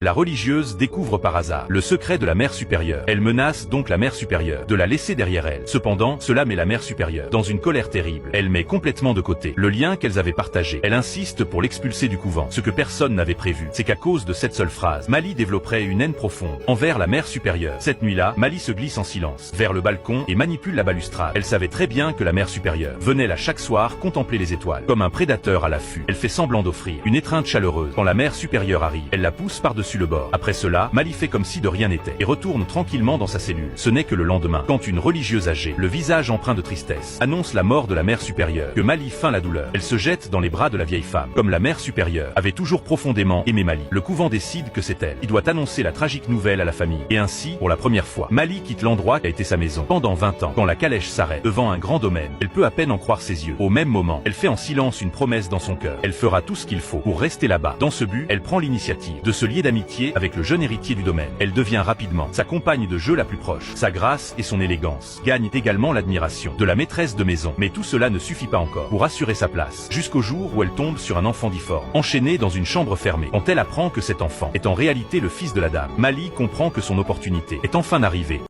La religieuse découvre par hasard le secret de la mère supérieure. Elle menace donc la mère supérieure de la laisser derrière elle. Cependant, cela met la mère supérieure dans une colère terrible. Elle met complètement de côté le lien qu'elles avaient partagé. Elle insiste pour l'expulser du couvent. Ce que personne n'avait prévu, c'est qu'à cause de cette seule phrase, Mali développerait une haine profonde envers la mère supérieure. Cette nuit-là, Mali se glisse en silence vers le balcon et manipule la balustrade. Elle savait très bien que la mère supérieure venait là chaque soir contempler les étoiles. Comme un prédateur à l'affût, elle fait semblant d'offrir une étreinte chaleureuse. Quand la mère supérieure arrive, elle la pousse par-dessus le bord. Après cela, Mali fait comme si de rien n'était et retourne tranquillement dans sa cellule. Ce n'est que le lendemain, quand une religieuse âgée, le visage empreint de tristesse, annonce la mort de la mère supérieure, que Mali feint la douleur. Elle se jette dans les bras de la vieille femme. Comme la mère supérieure avait toujours profondément aimé Mali, le couvent décide que c'est elle qui doit annoncer la tragique nouvelle à la famille. Et ainsi, pour la première fois, Mali quitte l'endroit qui a été sa maison. Pendant 20 ans, quand la calèche s'arrête devant un grand domaine, elle peut à peine en croire ses yeux. Au même moment, elle fait en silence une promesse dans son cœur. Elle fera tout ce qu'il faut pour rester là-bas. Dans ce but, elle prend l'initiative de se lier d'amitié avec le jeune héritier du domaine. Elle devient rapidement sa compagne de jeu la plus proche. Sa grâce et son élégance gagnent également l'admiration de la maîtresse de maison. Mais tout cela ne suffit pas encore pour assurer sa place, jusqu'au jour où elle tombe sur un enfant difforme, enchaîné dans une chambre fermée. Quand elle apprend que cet enfant est en réalité le fils de la dame, Mali comprend que son opportunité est enfin arrivée.